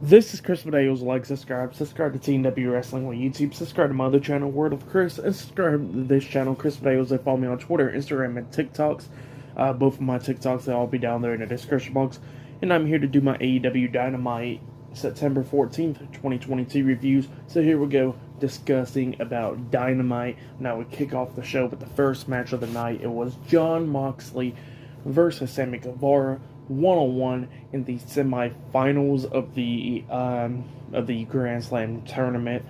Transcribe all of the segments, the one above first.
This is Chris Medeo's. Like, subscribe to TNW Wrestling on YouTube, subscribe to my other channel, Word of Chris, and subscribe to this channel, Chris Medeo's. They follow me on Twitter, Instagram, and TikToks. Both of my TikToks, they'll all be down there in the description box. And I'm here to do my AEW Dynamite September 14th, 2022 reviews. So here we go, discussing about Dynamite. Now we kick off the show with the first match of the night. It was Jon Moxley versus Sammy Guevara, one-on-one in the semifinals of the Grand Slam tournament.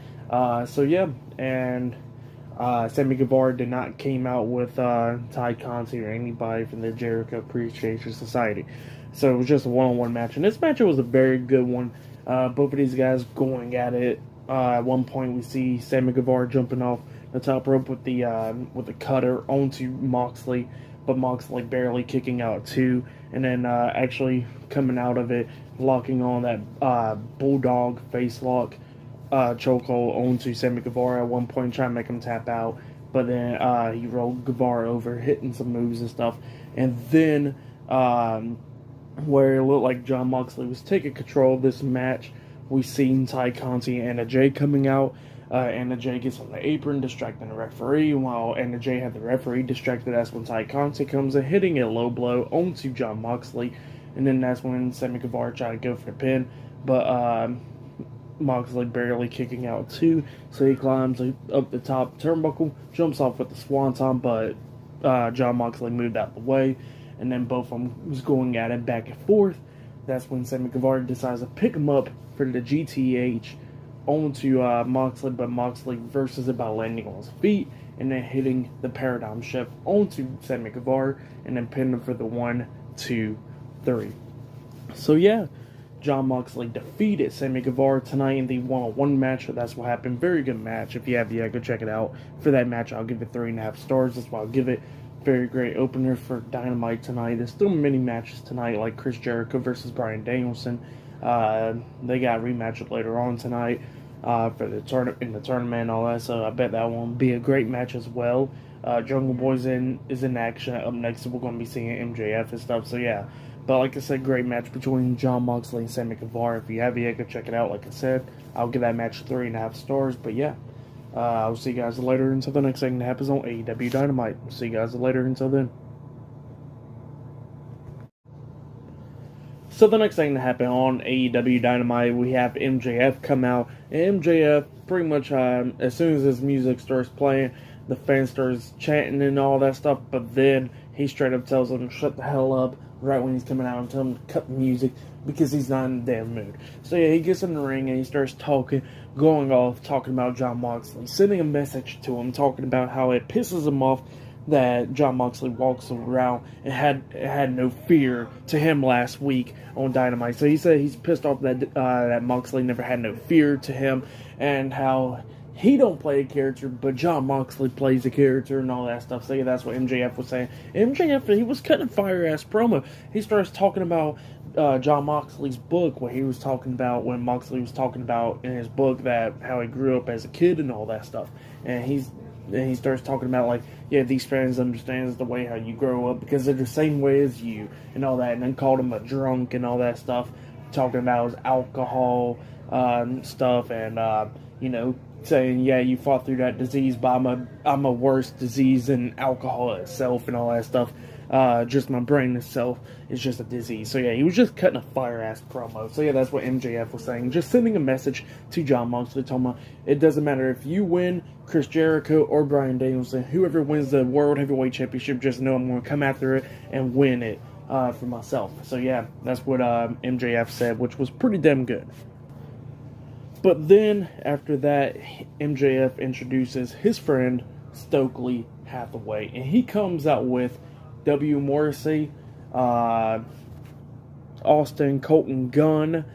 Sammy Guevara did not came out with Ty Conti or anybody from the Jericho Appreciation Society. So it was just a one-on-one match, and this match was a very good one. Both of these guys going at it. At one point, we see Sammy Guevara jumping off the top rope with the cutter onto Moxley, but Moxley barely kicking out too, and then actually coming out of it, locking on that bulldog face lock chokehold onto Sammy Guevara at one point, trying to make him tap out, but then he rolled Guevara over, hitting some moves and stuff, and then where it looked like Jon Moxley was taking control of this match, we seen Ty Conti and Anna Jay coming out. Anna Jay gets on the apron, distracting the referee. While Anna Jay had the referee distracted, that's when Ty Conti comes in, hitting a low blow onto Jon Moxley. And then that's when Sammy Guevara tried to go for the pin, but Moxley barely kicking out too. So he climbs up the top turnbuckle, jumps off with the swanton, but Jon Moxley moved out the way. And then both of them was going at it back and forth. That's when Sammy Guevara decides to pick him up for the GTH onto Moxley, but Moxley reverses it by landing on his feet and then hitting the paradigm shift onto Sammy Guevara and then pinning him for the 1, 2, 3. So yeah, Jon Moxley defeated Sammy Guevara tonight in the one-on-one match. That's what happened. Very good match. If you have yet, go check it out. For that match, I'll give it 3.5 stars. That's why I'll give it. Very great opener for Dynamite tonight. There's still many matches tonight, like Chris Jericho versus Bryan Danielson. They got a rematch later on tonight for the tournament and all that. So I bet that one will be a great match as well. Jungle Boy's is in action. Up next, we're going to be seeing MJF and stuff. So yeah, but like I said, great match between Jon Moxley and Sammy Guevara. If you have yet, go check it out. Like I said, I'll give that match 3.5 stars. But yeah. I'll see you guys later until the next thing that happens on AEW Dynamite. See you guys later until then. So the next thing that happened on AEW Dynamite, we have MJF come out. And MJF pretty much, as soon as his music starts playing, the fans starts chanting and all that stuff. But then he straight up tells them to shut the hell up right when he's coming out and tell him to cut the music because he's not in the damn mood. So yeah, he gets in the ring and he starts talking about Jon Moxley, sending a message to him, talking about how it pisses him off that Jon Moxley walks around and had no fear to him last week on Dynamite. So he said he's pissed off that that Moxley never had no fear to him, and how he don't play a character, but Jon Moxley plays a character and all that stuff. So yeah, that's what MJF was saying. MJF, he was cutting a fire-ass promo. He starts talking about Jon Moxley's book, what he was talking about when Moxley was talking about in his book that how he grew up as a kid and all that stuff. And he starts talking about like, yeah, these fans understands the way how you grow up because they're the same way as you and all that. And then called him a drunk and all that stuff, talking about his alcohol stuff and saying, yeah, you fought through that disease, but I'm a worse disease than alcohol itself and all that stuff. Just my brain itself is just a disease. So yeah, he was just cutting a fire-ass promo. So yeah, that's what MJF was saying. Just sending a message to Jon Moxley, talking about it doesn't matter if you win, Chris Jericho or Bryan Danielson, whoever wins the World Heavyweight Championship, just know I'm going to come after it and win it for myself. So yeah, that's what MJF said, which was pretty damn good. But then, after that, MJF introduces his friend, Stokely Hathaway. And he comes out with W. Morrissey, Austin Colton Gunn,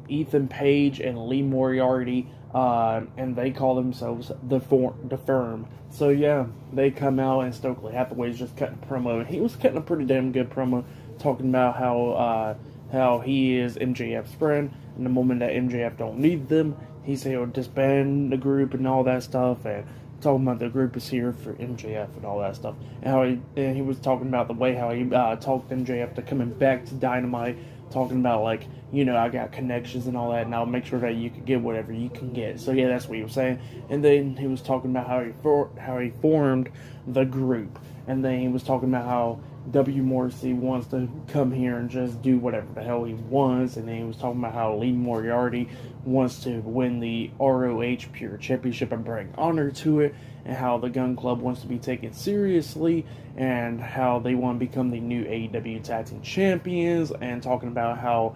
Ethan Page, and Lee Moriarty. And they call themselves the Firm. So yeah, they come out and Stokely Hathaway's just cutting a promo. And he was cutting a pretty damn good promo, talking about how he is MJF's friend. And the moment that MJF don't need them, he said he'll disband the group and all that stuff. And talking about the group is here for MJF and all that stuff. And how he was talking about the way how he talked MJF to coming back to Dynamite talking about like, I got connections and all that, and I'll make sure that you can get whatever you can get. So yeah, that's what he was saying. And then he was talking about how he formed the group, and then he was talking about how W. Morrissey wants to come here and just do whatever the hell he wants, and then he was talking about how Lee Moriarty wants to win the ROH Pure Championship and bring honor to it, and how the Gun Club wants to be taken seriously, and how they want to become the new AEW Tag Team Champions, and talking about how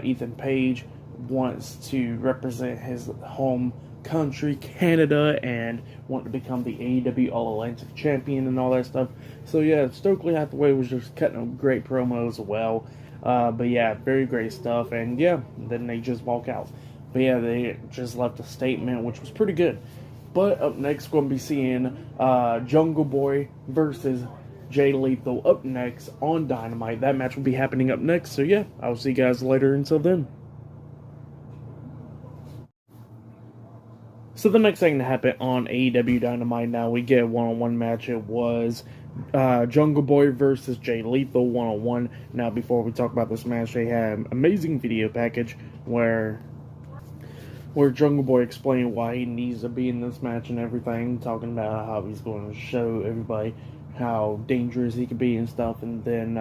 Ethan Page wants to represent his home country, Canada, and want to become the AEW All-Atlantic Champion and all that stuff. So yeah, Stokely Hathaway was just cutting a great promo as well. But yeah, very great stuff. And yeah, then they just walk out. But yeah, they just left a statement, which was pretty good. But up next, we're going to be seeing Jungle Boy versus Jay Lethal up next on Dynamite. That match will be happening up next. So yeah, I'll see you guys later. Until then. So the next thing to happen on AEW Dynamite, now we get a one-on-one match. It was Jungle Boy versus Jay Lethal one-on-one. Now before we talk about this match, they had an amazing video package where Jungle Boy explained why he needs to be in this match and everything, talking about how he's going to show everybody how dangerous he could be and stuff. And then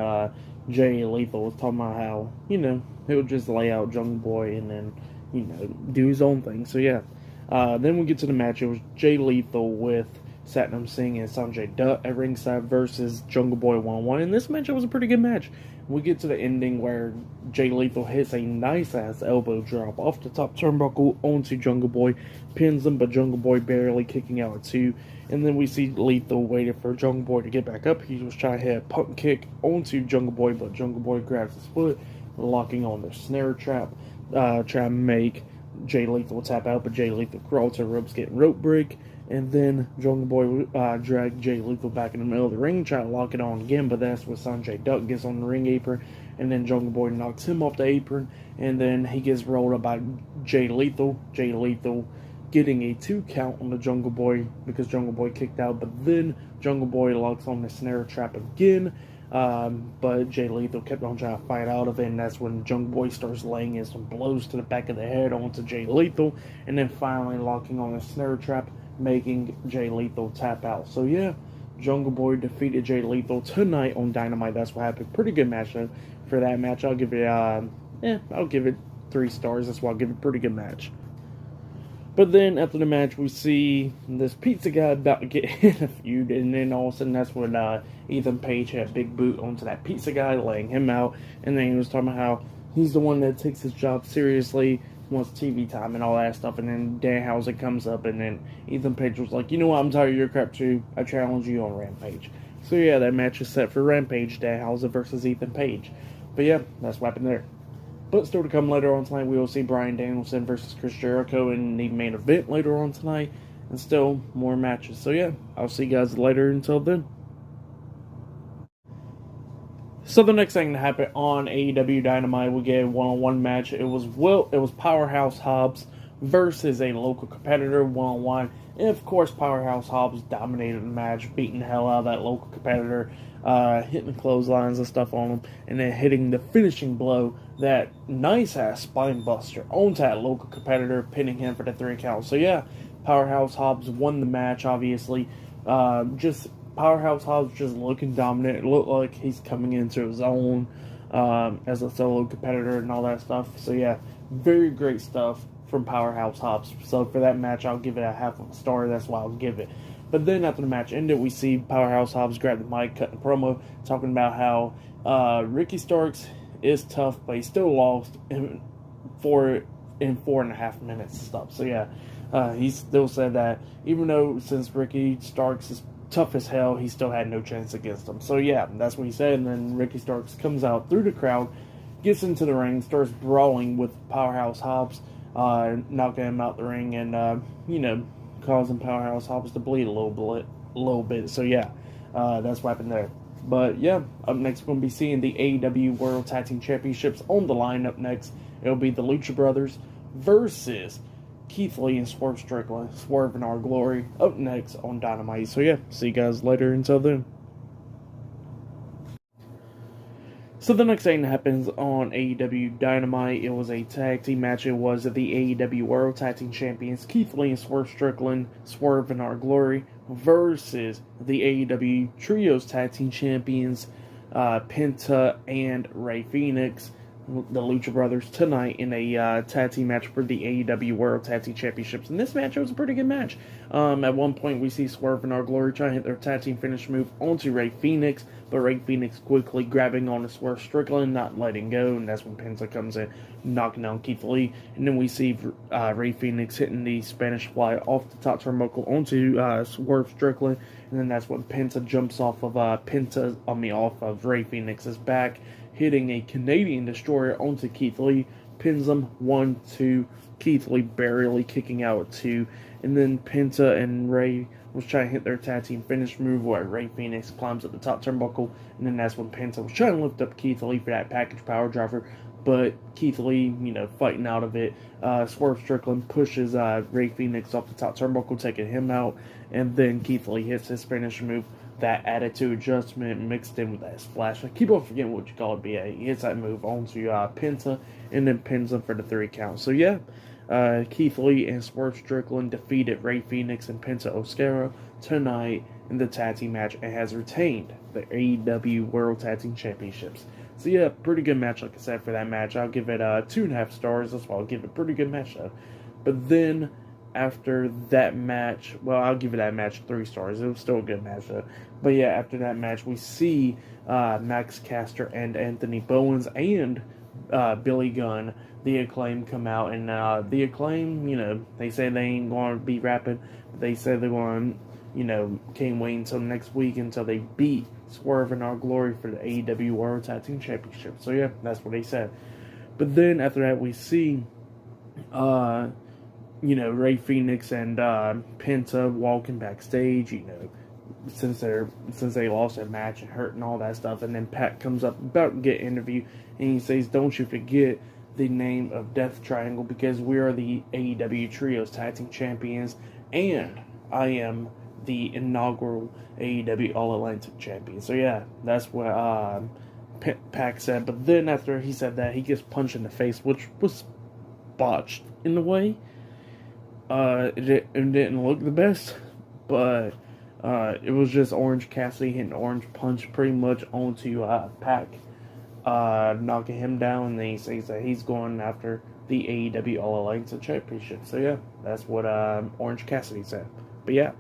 Jay Lethal was talking about how, he'll just lay out Jungle Boy and then, do his own thing. So yeah. Then we get to the match. It was Jay Lethal with Satnam Singh and Sanjay Dutt at ringside versus Jungle Boy 1-on-1. And this match, it was a pretty good match. We get to the ending where Jay Lethal hits a nice-ass elbow drop off the top turnbuckle onto Jungle Boy. Pins him, but Jungle Boy barely kicking out at 2. And then we see Lethal waiting for Jungle Boy to get back up. He was trying to hit a punt kick onto Jungle Boy, but Jungle Boy grabs his foot, locking on the snare trap, trying to make Jay Lethal tap out, but Jay Lethal crawled to the ropes, get rope break, and then Jungle Boy dragged Jay Lethal back in the middle of the ring, try to lock it on again, but that's when Sanjay Dutt gets on the ring apron, and then Jungle Boy knocks him off the apron, and then he gets rolled up by Jay Lethal. Jay Lethal getting a 2 count on the Jungle Boy because Jungle Boy kicked out, but then Jungle Boy locks on the snare trap again. But Jay Lethal kept on trying to fight out of it, and that's when Jungle Boy starts laying in some blows to the back of the head onto Jay Lethal, and then finally locking on the snare trap, making Jay Lethal tap out. So yeah, Jungle Boy defeated Jay Lethal tonight on Dynamite. That's what happened. Pretty good match though. For that match, I'll give it 3 stars. That's why I'll give it a pretty good match. But then after the match, we see this pizza guy about to get in a feud, and then all of a sudden that's when Ethan Page had a big boot onto that pizza guy, laying him out, and then he was talking about how he's the one that takes his job seriously, wants TV time and all that stuff, and then Danhausen comes up, and then Ethan Page was like, you know what, I'm tired of your crap too, I challenge you on Rampage. So yeah, that match is set for Rampage, Danhausen versus Ethan Page. But yeah, that's what happened there. But still to come later on tonight, we will see Bryan Danielson versus Chris Jericho in the main event later on tonight. And still more matches. So yeah, I'll see you guys later. Until then. So the next thing to happen on AEW Dynamite, we get a one-on-one match. It was Powerhouse Hobbs versus a local competitor one-on-one. And of course, Powerhouse Hobbs dominated the match, beating the hell out of that local competitor, hitting the clotheslines and stuff on him, and then hitting the finishing blow, that nice-ass spine buster onto that local competitor, pinning him for the 3 count. So yeah, Powerhouse Hobbs won the match, obviously. Powerhouse Hobbs just looking dominant. It looked like he's coming into his own as a solo competitor and all that stuff. So yeah, very great stuff from Powerhouse Hobbs. So for that match, I'll give it a half of a star. That's why I'll give it. But then after the match ended, we see Powerhouse Hobbs grab the mic, cut the promo, talking about how Ricky Starks is tough, but he still lost in 4.5 minutes and stuff. So yeah, he still said that even though since Ricky Starks is tough as hell, he still had no chance against him. So yeah, that's what he said. And then Ricky Starks comes out through the crowd, gets into the ring, starts brawling with Powerhouse Hobbs, knocking him out the ring, and causing Powerhouse Hobbs to bleed a little bit. So yeah, that's what happened there. But yeah, up next we're going to be seeing the AEW World Tag Team Championships on the line. Up next, it'll be the Lucha Brothers versus Keith Lee and Swerve Strickland, Swerve in Our Glory, up next on Dynamite. So yeah, see you guys later. Until then. So the next thing that happens on AEW Dynamite, it was a tag team match. It was the AEW World Tag Team Champions Keith Lee and Swerve Strickland, Swerve in Our Glory, versus the AEW Trios Tag Team Champions, Penta and Rey Fenix, the Lucha Brothers, tonight in a tag team match for the AEW World Tag Team Championships. And this match was a pretty good match. At one point, we see Swerve and Our Glory try to hit their tag team finish move onto Rey Fenix, but Rey Fenix quickly grabbing on to Swerve Strickland, not letting go, and that's when Penta comes in, knocking down Keith Lee. And then we see Rey Fenix hitting the Spanish Fly off the top turnbuckle onto Swerve Strickland, and then that's when Penta jumps off of off of Rey Fenix's back, hitting a Canadian Destroyer onto Keith Lee, pins him 1-2, Keith Lee barely kicking out at 2, and then Penta and Rey was trying to hit their tag team finish move where Rey Fenix climbs up the top turnbuckle, and then that's when Penta was trying to lift up Keith Lee for that package power driver, but Keith Lee, fighting out of it. Swerve Strickland pushes Rey Fenix off the top turnbuckle, taking him out, and then Keith Lee hits his finish move, that attitude adjustment mixed in with that splash. I keep on forgetting what you call it, BA. He hits that move onto Penta, and then pins him for the 3 count. So yeah, Keith Lee and Swerve Strickland defeated Rey Fenix and Penta Oscuro tonight in the tag team match and has retained the AEW World Tag Team Championships. So yeah, pretty good match, like I said, for that match. I'll give it 2.5 stars. That's why I'll give it a pretty good match, though. But then, after that match, well, I'll give it that match 3 stars. It was still a good match, though. But yeah, after that match, we see Max Caster and Anthony Bowens and Billy Gunn, the Acclaim, come out. And the Acclaim, they say they ain't going to be rapping. But they say they're going to, can't wait until next week until they beat Swerve in Our Glory for the AEW World Tag Team Championship. So yeah, that's what they said. But then after that, we see Rey Fenix and Penta walking backstage, since they lost that match and hurt and all that stuff. And then Pat comes up about to get an interview, and he says, "Don't you forget the name of Death Triangle, because we are the AEW Trios Tag Team Champions, and I am the inaugural AEW All Atlantic Champion." So yeah, that's what Pac said. But then after he said that, he gets punched in the face, which was botched in a way. It didn't look the best, but it was just Orange Cassidy hitting Orange Punch pretty much onto Pac, knocking him down, and then he says that he's going after the AEW All Atlantic Championship. So yeah, that's what Orange Cassidy said. But yeah,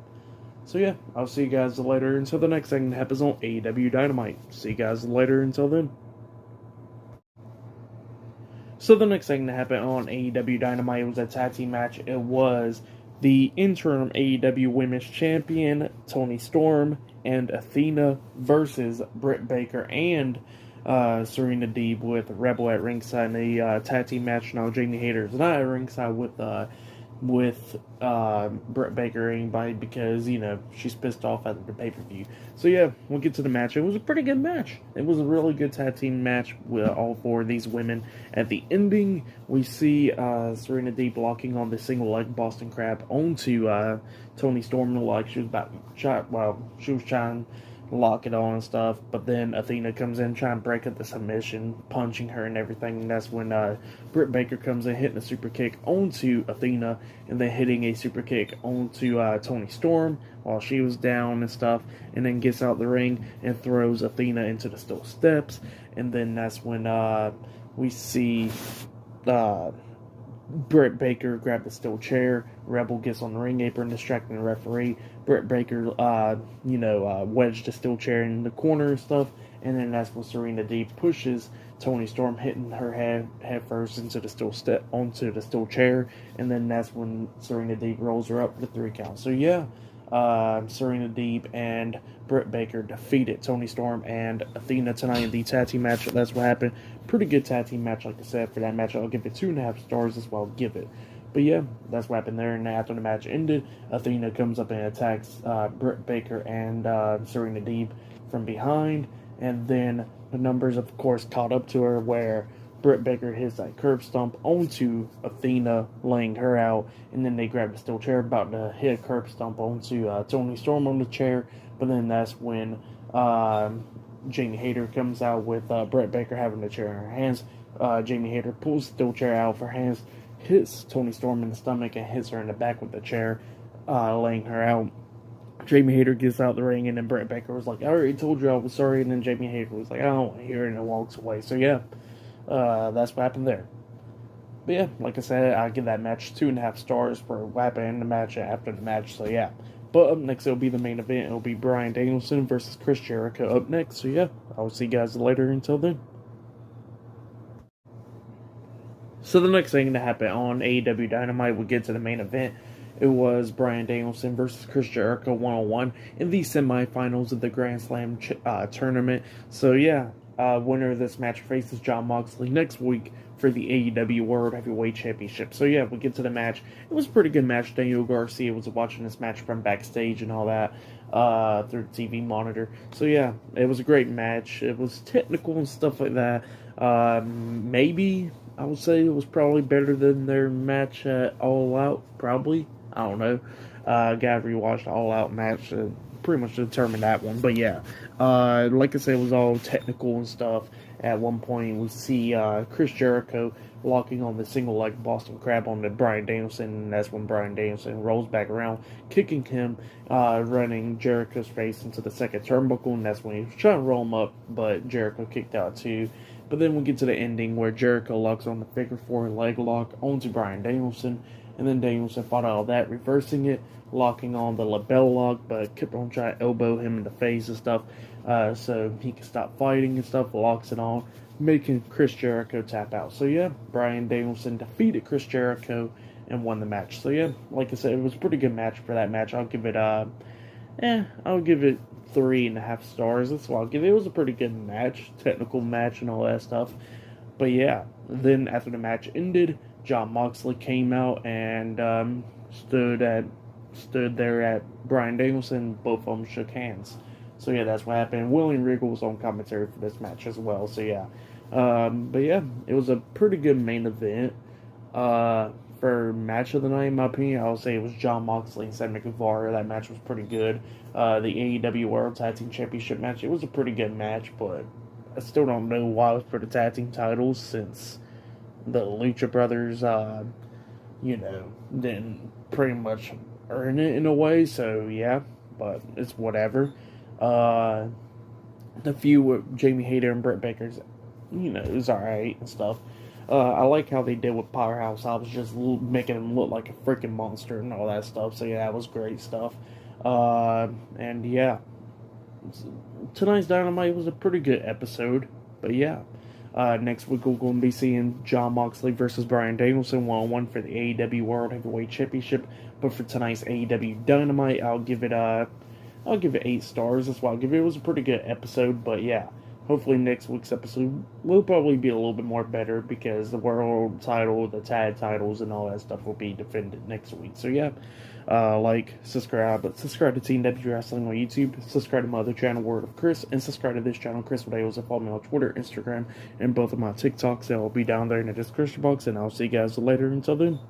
so yeah, I'll see you guys later until the next thing that happens on AEW Dynamite. See you guys later until then. So the next thing that happened on AEW Dynamite was a tag team match. It was the interim AEW Women's Champion, Toni Storm and Athena, versus Britt Baker and Serena Deeb with Rebel at ringside in a tag team match. Now Jamie Hayter is not at ringside with Britt Baker or anybody because, she's pissed off at the pay-per-view. So yeah, we'll get to the match. It was a pretty good match. It was a really good tag team match with all 4 of these women. At the ending, we see Serena Deeb blocking on the single leg Boston Crab onto Toni Storm, like she was trying to lock it on and stuff, but then Athena comes in trying to break up the submission, punching her and everything, and that's when Britt Baker comes in hitting a super kick onto Athena, and then hitting a super kick onto Toni Storm while she was down and stuff, and then gets out the ring and throws Athena into the steel steps, and then that's when we see Britt Baker grab the steel chair. Rebel gets on the ring apron, distracting the referee. Britt Baker, wedged the steel chair in the corner and stuff. And then that's when Serena Deeb pushes Toni Storm, hitting her head first into the onto the steel chair. And then that's when Serena Deeb rolls her up for the 3 count. So yeah, Serena Deeb and Britt Baker defeated Toni Storm and Athena tonight in the tag team match. That's what happened. Pretty good tag team match, like I said. For that match, I'll give it 2.5 stars. That's what I'll give it. But yeah, that's what happened there. And after the match ended, Athena comes up and attacks Britt Baker and Serena Deeb from behind. And then the numbers, of course, caught up to her, where Britt Baker hits that curb stomp onto Athena, laying her out. And then they grab the steel chair, about to hit a curb stomp onto Toni Storm on the chair. But then that's when Jamie Hayter comes out with Britt Baker having the chair in her hands. Jamie Hayter pulls the steel chair out of her hands, hits Toni Storm in the stomach, and hits her in the back with the chair, laying her out. Jamie Hayter gets out the ring, and then Britt Baker was like, I already told you I was sorry, and then Jamie Hayter was like, I don't want to hear it, and walks away. So yeah, that's what happened there. But yeah, like I said, I give that match 2.5 stars for what happened in the match and after the match, so yeah. But up next, it'll be the main event. It'll be Bryan Danielson versus Chris Jericho up next, so yeah, I'll see you guys later. Until then. So the next thing to happen on AEW Dynamite, we get to the main event. It was Bryan Danielson versus Chris Jericho 1-on-1 in the semifinals of the Grand Slam tournament. So yeah, winner of this match faces Jon Moxley next week for the AEW World Heavyweight Championship. So yeah, we get to the match. It was a pretty good match. Daniel Garcia was watching this match from backstage and all that through the TV monitor. So yeah, it was a great match. It was technical and stuff like that. Maybe I would say it was probably better than their match at All Out. Probably. I don't know. Gotta rewatch the All Out match to pretty much determine that one. But yeah, like I said, it was all technical and stuff. At one point, we see Chris Jericho locking on the single leg Boston Crab on the Bryan Danielson, and that's when Bryan Danielson rolls back around, kicking him, running Jericho's face into the second turnbuckle, and that's when he was trying to roll him up, but Jericho kicked out too. But then we get to the ending where Jericho locks on the figure 4 leg lock onto Bryan Danielson, and then Danielson fought out of that, reversing it, locking on the label lock, but kept on trying to elbow him in the face and stuff, so he can stop fighting and stuff, locks it on, making Chris Jericho tap out. So yeah, Bryan Danielson defeated Chris Jericho and won the match. So yeah, like I said, it was a pretty good match for that match. I'll give it, I'll give it 3.5 stars. That's what I'll give it. It was a pretty good match, technical match and all that stuff. But yeah, then after the match ended, Jon Moxley came out and stood there at Bryan Danielson. Both of them shook hands. So yeah, that's what happened. William Regal was on commentary for this match as well. So yeah, but yeah, it was a pretty good main event. For match of the night, in my opinion, I would say it was Jon Moxley and Sammy Guevara. That match was pretty good. The AEW World Tag Team Championship match, it was a pretty good match, but I still don't know why it was for the tag team titles, since the Lucha Brothers, didn't pretty much earn it in a way. So yeah, but it's whatever. The feud with Jamie Hayter and Britt Baker's, is alright and stuff. I like how they did with Powerhouse. I was just making him look like a freaking monster and all that stuff. So yeah, that was great stuff. And yeah, tonight's Dynamite was a pretty good episode. But yeah, next week we're going to be seeing Jon Moxley versus Bryan Danielson 1-on-1 for the AEW World Heavyweight Championship. But for tonight's AEW Dynamite, I'll give it 8 stars. That's why I'll give it. It was a pretty good episode. But yeah, hopefully next week's episode will probably be a little bit more better, because the world title, the tag titles, and all that stuff will be defended next week. So yeah, subscribe to Team W Wrestling on YouTube, subscribe to my other channel, Word of Chris, and subscribe to this channel, Chris Videos, and follow me on Twitter, Instagram, and both of my TikToks. They'll be down there in the description box, and I'll see you guys later. Until then.